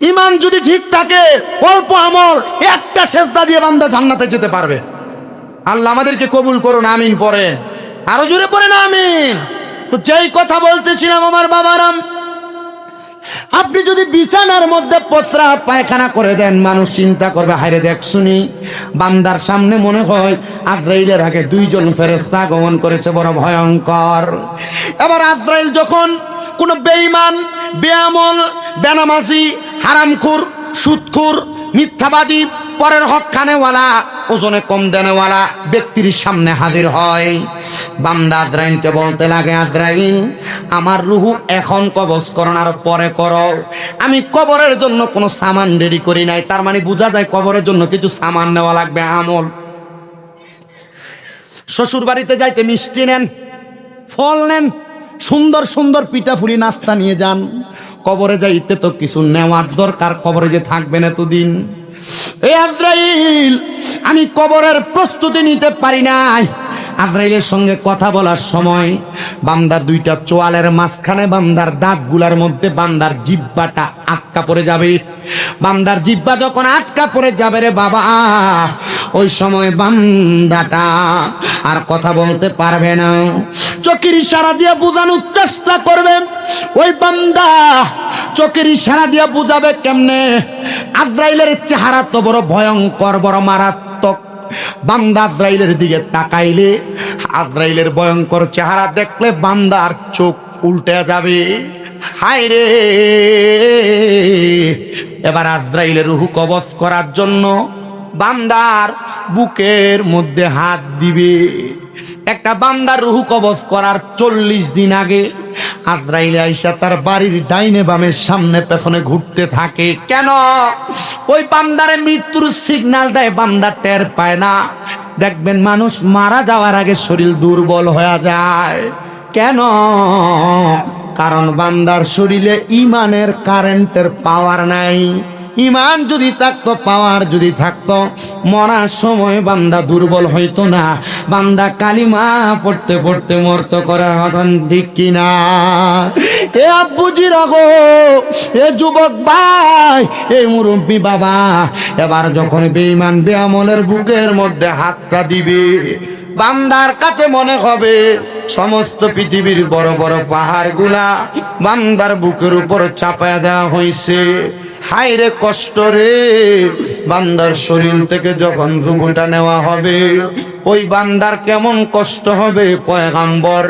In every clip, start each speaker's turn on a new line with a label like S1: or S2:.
S1: ইমান যদি ঠিক থাকে অল্প আমল একটা সেজদা দিয়ে বান্দা জান্নাতে যেতে পারবে। আল্লাহ আমাদেরকে কবুল করুন, আমিন পড়ে, আরো জোরে পড়েন আমিন। তো যেই কথা বলতেছিলাম আমার বাবারাম, আপনি যদি বিছানার মধ্যে প্রস্রাব পায়খানা করে দেন, মানুষ চিন্তা করবে হায়রে দেখ শুনি, বান্দার সামনে মনে হয় আজরাইলের আগে দুইজন ফেরেশতা আগমন করেছে, বড় ভয়ঙ্কর। এবার আজরাইল যখন কোন বেঈমান, বেআমল, বেনামাজি, হারামখোর, সুদখোর, মিথ্যাবাদী, পরের হক খানেওয়ালা, ওজনে কম দেনেওয়ালা ব্যক্তির সামনে হাজির হয়, বান্দা আজরাইলকে বলতে লাগে, আজরাইল আমার রুহু এখন কবজ করো না, আর পরে করো, আমি কবরের জন্য কোনো সামান রেডি করি নাই। তার মানে বোঝা যায় কবরের জন্য কিছু সামান নেওয়া লাগবে, আমল। শ্বশুর বাড়িতে যাইতে মিষ্টি নেন, ফল নেন, সুন্দর সুন্দর পিঠাপুলি নাস্তা নিয়ে যান। কবরে যাইতে তো কিছু নেওয়ার দরকার, কবরে যে থাকবেন এতদিন। এই আজরাইল আমি কবরের প্রস্তুতি নিতে পারি নাই। আজরাইলের সঙ্গে কথা বলার সময় বান্দার দুইটা চোয়ালের মাঝখানে, বান্দার দাঁতগুলার মধ্যে বান্দার জিহ্বাটা আটকা পড়ে যাবে। বান্দার জিহ্বা যখন আটকা পড়ে যাবে রে বাবা, ওই সময় বান্দাটা আর কথা বলতে পারবে না। চোখের ইশারা দিয়ে বোঝানোর চেষ্টা করবে, ওই বান্দা চোখের ইশারা দিয়ে বুঝাবে কেমনে? আজরাইলের চেহারা তো বড় ভয়ঙ্কর, বড় মারাত্মক। বান্দা আজরাইলের দিকে তাকাইলে, আজরাইলের ভয়ঙ্কর চেহারা দেখলে বান্দার চোখ উল্টে যাবে। হায় রে! এবার আজরাইলের রূহ কবজ করার জন্য বান্দার বুকের মধ্যে হাত দিবে। একটা বান্দার রূহ কবজ করার 40 দিন আগে আজরাইল আইসা তার বাড়ির ডাইনে বামের সামনে পেছনে ঘুরতে থাকে। কেন? ওই বান্দারে মৃত্যুর সিগন্যাল দেয়, বান্দা টের পায় না। দেখবেন মানুষ মারা যাওয়ার আগে শরীর দুর্বল হয়ে যায়। কেন? কারণ বান্দার শরীরে ইমানের কারেন্টের পাওয়ার নাই। ইমান যদি থাকতো, পাওয়ার যদি থাকতো, মরার সময় বান্দা দুর্বল হইতো না। বান্দা কালিমা পড়তে পড়তে মরতো, করা হতন ঠিক কিনা? এ আব্বুজিরা গো, এ যুবক ভাই, এই মুরব্বী বাবা, এবার যখন বেঈমান বেআমলের বুকের মধ্যে হাতটা দিবে, বান্দার কাছে মনে হবে সমস্ত পৃথিবীর বড় বড় পাহাড়গুলা বান্দার বুকের উপর চাপায়া দেওয়া হয়েছে। হায় রে কষ্ট রে! বান্দার শরীর থেকে যখন রূহটা নেওয়া হবে, ওই বান্দার কেমন কষ্ট হবে? পয়গম্বর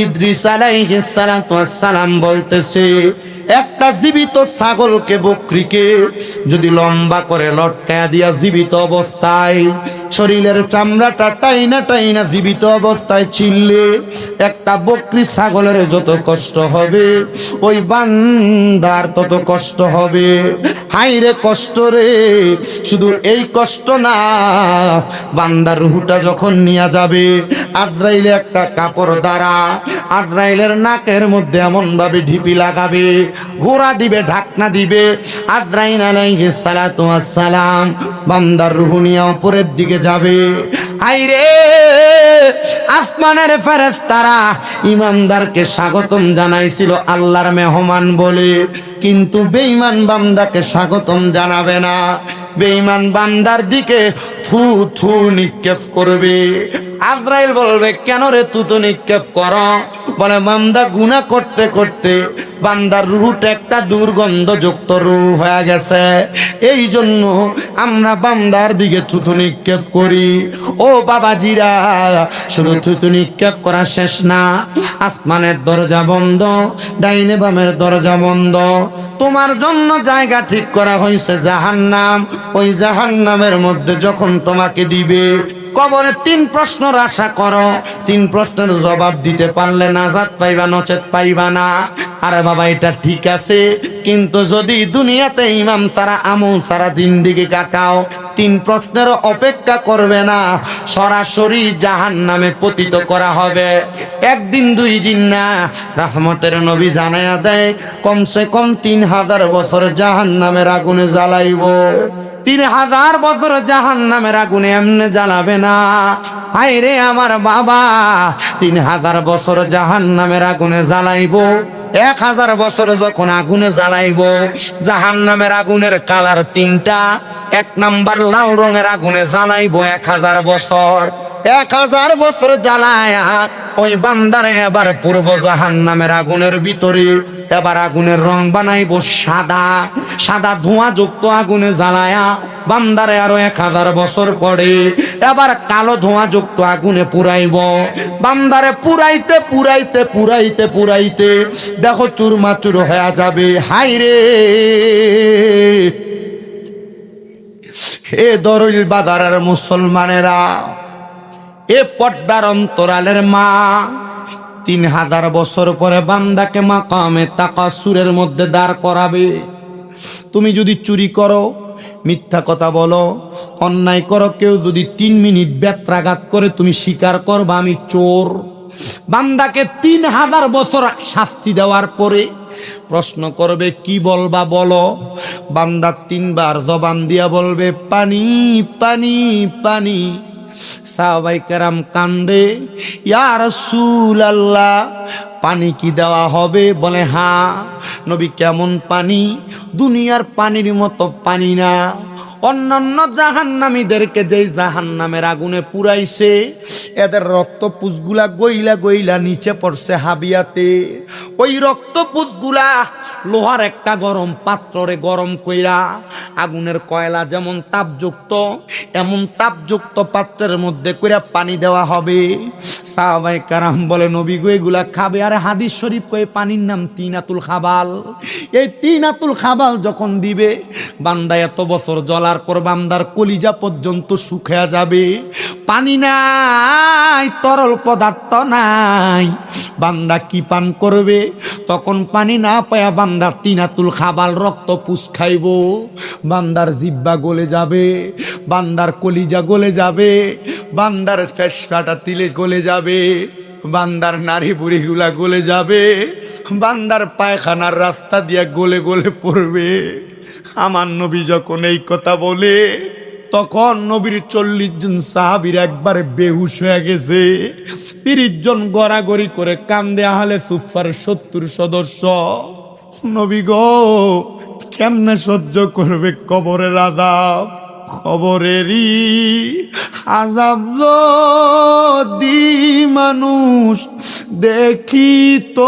S1: ইদ্রিস আলাইহিস সালাতু ওয়াস সালাম বলতেছে, একটা জীবিত ছাগলকে, বকরিকে যদি লম্বা করে লটকায়া দিয়া জীবিত অবস্থায় শরীরের চামড়াটা টাইনা টাইনা জীবিত অবস্থায় ছিললে একটা বকরি ছাগলের যত কষ্ট হবে, ওই বান্দার তত কষ্ট হবে। হায় রে কষ্ট রে! শুধু এই কষ্ট না, বান্দার রূহটা যখন নিয়ে যাবে, আজরাইলে একটা কাপড় দ্বারা আজরাইলের নাকের মধ্যে এমন ভাবে ঢিপি লাগাবে, ঘোড়া দিবে, ঢাকনা দিবে। আজরাইল আলাইহিস সালাতু ওয়াস সালাম বান্দার রূহ নিয়ে উপরের দিকে যাবে। হায় রে! আসমানের ফেরেশতারা ইমানদারকে স্বাগতম জানাইছিল আল্লাহর মেহমান বলে, কিন্তু বেঈমান বান্দাকে স্বাগতম জানাবে না। বেঈমান বান্দার দিকে থু থু নিক্ষেপ করবে। আজরাইল বলবে, কেন রে তুতো নিক্ষেপ কর? বলে, বান্দা গুনাহ করতে করতে বান্দার রূহটা একটা দুর্গন্ধযুক্ত রূহ হয়ে গেছে, এই জন্য আমরা বান্দার দিকে থুতু নিক্ষেপ করি। ও বাবাজিরা, শুধু থুতু নিক্ষেপ করা শেষ না, আসমানের দরজা বন্ধ, ডাইনে বামের দরজা বন্ধ। তোমার জন্য জায়গা ঠিক করা হয়েছে জাহান্নাম। ওই জাহান্নামের মধ্যে যখন তোমাকে দিবে, কবরে 3 প্রশ্নের আশা করো। 3 প্রশ্নের জবাব দিতে পারলে নাজাত পাইবা, নচেত পাইবা না। আরে বাবা, এটা ঠিক আছে, কিন্তু যদি দুনিয়াতে ইমাম সারা, আমল সারা জিন্দেগি কাটাও, 3 প্রশ্নের অপেক্ষা করবে না, সরাসরি জাহান্নামে পতিত করা হবে। 1 দিন 2 দিন না, রহমতের নবী জানায়া দেয়, কমসে কম 3000 বছর জাহান্নামের আগুনে জ্বালাইব। 3000 বছর জাহান্নামের আগুনে এমনে জ্বালাবে না। হায় রে আমার বাবা, 3000 বছর জাহান্নামের আগুনে জ্বালাইব, 1000 বছরে যখন আগুনে জ্বালাইব, জাহান্নামের আগুনের কালার 3টা। 1 নাম্বার লাল রঙের আগুনে জ্বালাইব 1000 বছর। 1000 বছর জ্বালায়া ওই বান্দারে এবার পূর্ব জাহান্নামের আগুনের ভিতরে এবার আগুনের রং বানাইব সাদা। সাদা ধোঁয়া যুক্ত আগুনে জ্বালায়া বান্দারে আরো 1000 বছর পরে এবার কালো ধোঁয়া যুক্ত আগুনে পুরাইব। বান্দারে পুরাইতে পুরাইতে পুরাইতে পুরাইতে দেখো চুরমাচুর হয়ে যাবে। হাই রে হে দরুল বাজারের মুসলমানেরা, এ পর্দার অন্তরালের মা 3000 বছর পরে বান্দাকে মাকামে তাকাসুরের মধ্যে দাঁড় করাবে। তুমি যদি চুরি করো, মিথ্যা কথা বলো, অন্যায় করো, কেউ যদি 3 মিনিট বেত্রাঘাত করে তুমি স্বীকার করবা আমি চোর। বান্দাকে 3000 বছর শাস্তি দেওয়ার পরে প্রশ্ন করবে কি বলবা বলো। বান্দা 3 বার জবান দিয়া বলবে পানি পানি পানি। সাহাবাই কেরাম কান্দে, ইয়া রাসূলুল্লাহ পানি কি দেওয়া হবে? বলে হ্যাঁ। নবী কেমন পানি? দুনিয়ার পানির মতো পানি না। অন্যান্য জাহান্নামীদেরকে যেই জাহান্নামের আগুনে পুরাইছে এদের রক্তপুষগুলা গইলা গইলা নিচে পড়ছে হাবিয়াতে। ওই রক্তপুষগুলা লোহার একটা গরম পাত্রে গরম কইরা আগুনের কয়লা যেমন তাপযুক্ত এমন তাপযুক্ত পাত্রের মধ্যে কইরা পানি দেওয়া হবে। সাহাবায়ে কেরাম বলে নবী গো এগুলা খাবে? আরে হাদিস শরীফ কই পানির নাম তিনাতুল খাবাল। এই তিনাতুল খাবাল যখন দিবে বান্দা এত বছর জ্বলার পর বান্দার কলিজা পর্যন্ত শুকিয়ে যাবে। পানি নাই, তরল পদার্থ নাই, বান্দা কি পান করবে? তখন পানি না পায়া বান্দা তিনাতুল খাবাল রক্ত পুষ খাইব। বান্দার জিব্বা গলে যাবে, বান্দার কলিজা গলে যাবে, বান্দার ফেসফাটা তিলে গলে যাবে, বান্দার নারী বুড়িগুলা গলে যাবে, বান্দার পায়খানার রাস্তা দিয়ে গলে গলে পড়বে। আমার নবী যখন এই কথা বলে তখন নবীর 40 জন সাহাবীর একবারে বেহুশ হয়ে গেছে। 30 জন গড়াগড়ি করে কান্দে আহলে সুফার 70 সদস্য। নবী গো কেমনে সহ্য করবে কবরের আযাব? খবরেরই আযাব যদি মানুষ দেখিত,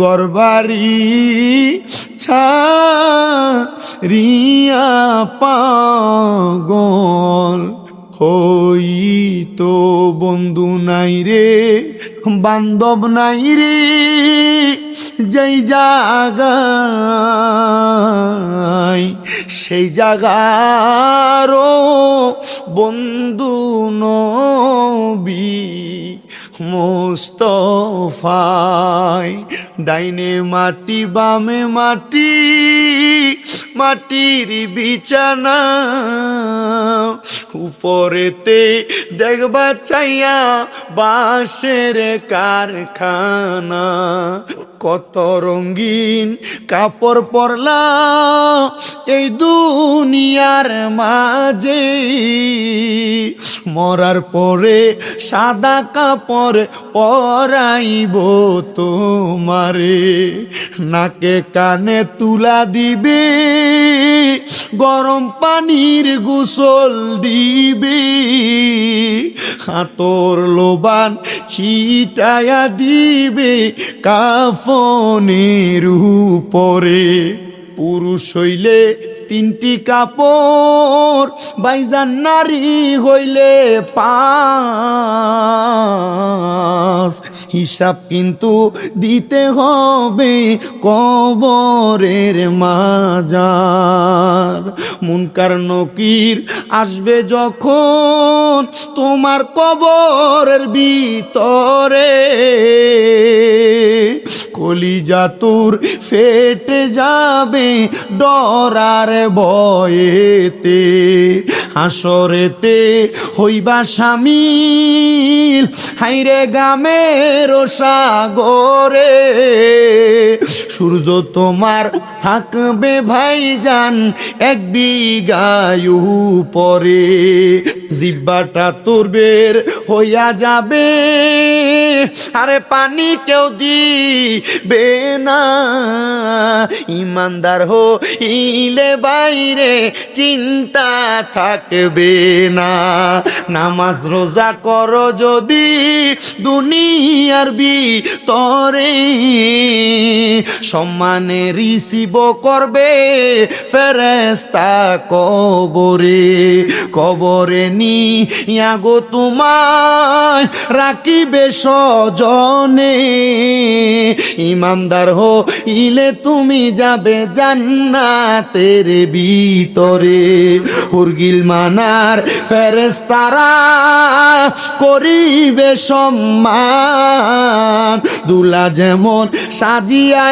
S1: গরবারি ছাড়িয়া পাগল হইতো। বন্ধু নাই রে, বান্ধব নাই রে, যেই জায়গায় সেই জায়গারও বন্ধু নবী মুস্তাফায়। ডাইনে মাটি বামে মাটি, মাটির বিছানা, উপরেতে দেখবা চাইয়া বাঁশের কারখানা। কত রঙিন কাপড় পরলা এই দুনিয়ার মাঝে, মরার পরে সাদা কাপড় পরাইব তোমারে। নাকে কানে তুলা দিবে, গরম পানির গোসল দিবে, হাতর লোবান ছিটায়া দিবে কাফনের উপরে। পুরুষ হইলে 3টি কাপড়, বাইজান নারী হইলে 5। হিসাব কিন্তু দিতে হবে কবরের মাজার। মুনকার নকির আসবে যখন তোমার কবরের ভিতরে, কলিজা তোর ফেটে যাবে ডরার ভয়েতে। হাসরেতে হইবা শামিল হাইরে গামের সাগরে। সূর্য তোমার থাকবে ভাইজান 1 বিঘায় উপরে। জিব্বাটা তোর বের হইয়া যাবে আরে পানি কেউ দিবে না। ইমানদার হইলে বাইরে চিন্তা থাকবে না। নামাজ রোজা করো যদি দুনিয়ার ভিতরে, সম্মানে রিসিভ করবে ফেরেশতা কবরে। কবরে নিয়া গো তোমায় রাখিবে স্বজনে। ইমানদার হইলে তুমি যাবে জান্নাতের ভিতরে। হুরগিল মানার ফেরেশতারা করিবে সম্মান। দুলা যেমন সাজিয়া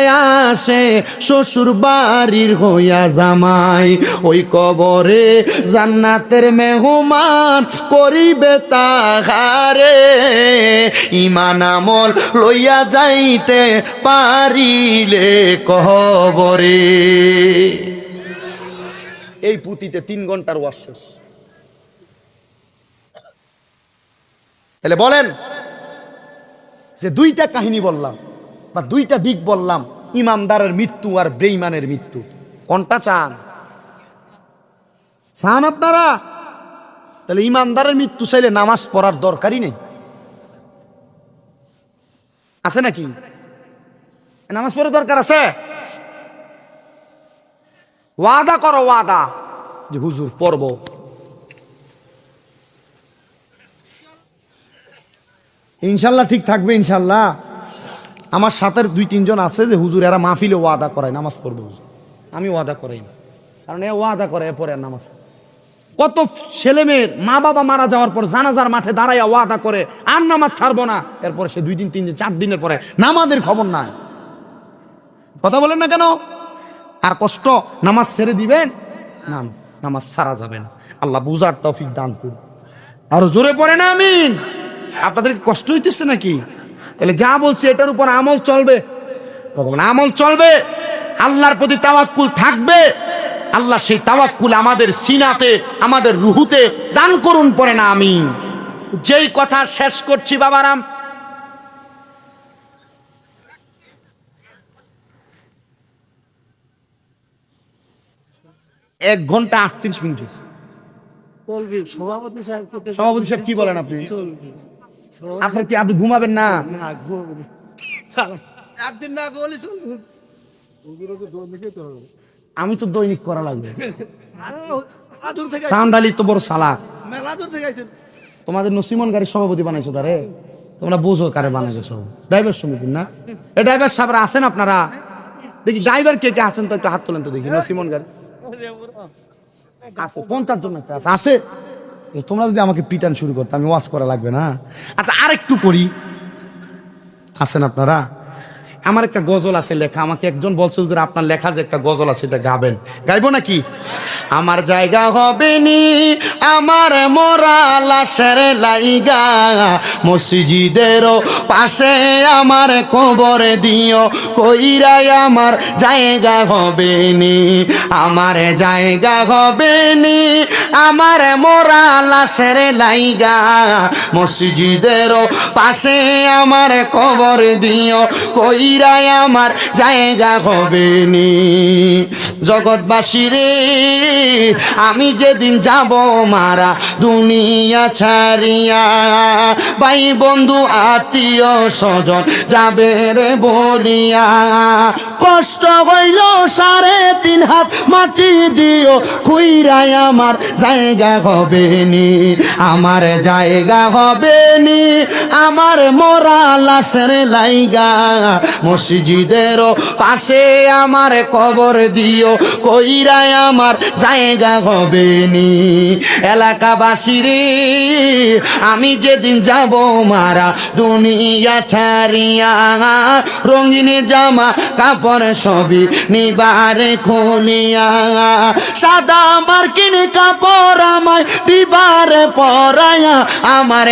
S1: আসে শ্বশুর বাড়ির হইয়া জামাই, ওই কবরে জান্নাতের মেহমান করিবে তাহারে। ইমান আমল লইয়া যাইতে পারিলে কবরে। এই পুঁতিতে 3 ঘন্টার ওয়াজ শেষ। তাহলে বলেন যে 2টা কাহিনী বললাম বা 2টা দিক বললাম, ইমানদারের মৃত্যু আর বেঈমানের মৃত্যু, কোনটা চান? চান আপনারা? তাহলে ইমানদারের মৃত্যু চাইলে নামাজ পড়ার দরকারই নেই, আছে নাকি? নামাজ পড়ার দরকার আছে? ওয়াদা করো, ওয়াদা যে হুজুর পড়ব। ইনশাল্লাহ ঠিক থাকবে ইনশাল্লাহ। আমার সাথে 2-3 জন আছে যে হুজুর এরা মাহফিলে ওয়াদা করায় নামাজ পড়বো হুজুর। আমি ওয়াদা করাই না, কারণ এ ওয়াদা করে এরপরে আর নামাজ। কত ছেলে মেয়ের মা বাবা মারা যাওয়ার পর জানাজার মাঠে দাঁড়াইয়া ওয়াদা করে আর নামাজ ছাড়বো না, এরপরে সে 2 দিন 3 দিন 4 দিনের পরে নামাজের খবর নাই। কথা বলেন না কেন? আর কষ্ট নামাজ ছেড়ে দিবেন না, নামাজ ছাড়া যাবে না। আল্লাহ বুঝার তৌফিক দান করুন। আরো জোরে পড়ে না আমিন। আপনাদের কষ্ট হইতেছে নাকি? তাহলে যা বলছে এটার উপর আমল চলবে, আমল চলবে, আল্লাহর প্রতি তাওয়াক্কুল থাকবে। আল্লাহ সেই তাওয়াক্কুল আমাদের সিনাতে, আমাদের রুহুতে দান করুন, পড়ে না আমিন। যেই কথা শেষ করছি বাবারাম, এক ঘন্টা 38 মিনিট হয়েছে। সভাপতি সাহেব কি বলেন আপনি? আপনি কি আপনি ঘুমাবেন না? আমি তো দৈনিক করা লাগবে। চান্দালি তো বড় সালাক। তোমাদের নসিমন গাড়ির সভাপতি বানাইছো তারে, তোমরা বোঝো কারে বানাইছো? ড্রাইভার সমিতি না? এই ড্রাইভার সাহেবরা আছেন আপনারা? দেখি ড্রাইভার কে কে আছেন তো একটু হাত তোলেন তো দেখি। নসিমন গাড়ি আছে 50 জন আছে। তোমরা যদি আমাকে পিটান শুরু করতে আমি ওয়াজ করা লাগবে না? আচ্ছা আরেকটু করি, আছেন আপনারা? আমার একটা গজল আছে লেখা, আমাকে একজন বলছে যে আপনার লেখা যে একটা গজল আছে এটা গাবেন। গাইবো নাকি? আমার জায়গা হবে নি আমার মরা লাশের লাইগা, মসজিদের পাশে আমার কবর দিও, কইরাই আমার জায়গা হবে নি, আমার জায়গা হবে নি আমার মরা লাশের লাইগা, মসজিদের পাশে আমার কবর দিও, কইরাই আমার জায়গা হবে নি। জগৎবাসী রে আমি যেদিন যাব মারা দুনিয়া ছাড়িয়া, ভাই বন্ধু আত্মীয় স্বজন যাবে রে বলিয়া, কষ্ট হইল 3.5 হাত মাটি দিও, কইরাই আমার জায়গা হবে নি, আমার জায়গা হবে নি আমার মরা লাশের লাইগা, মসজিদের পাশে আমার কবর দিও, কইরাই আমার জায়গা হবে নি। এলাকাবাসী রে আমি যেদিন যাব মারা দুনিয়া ছাড়িয়া, রঙিন জামা কাপড় সবই নিবারে খুলিয়া, সাদা মার্কিন কাপড় আমায় দিবারে পরায়া, আমার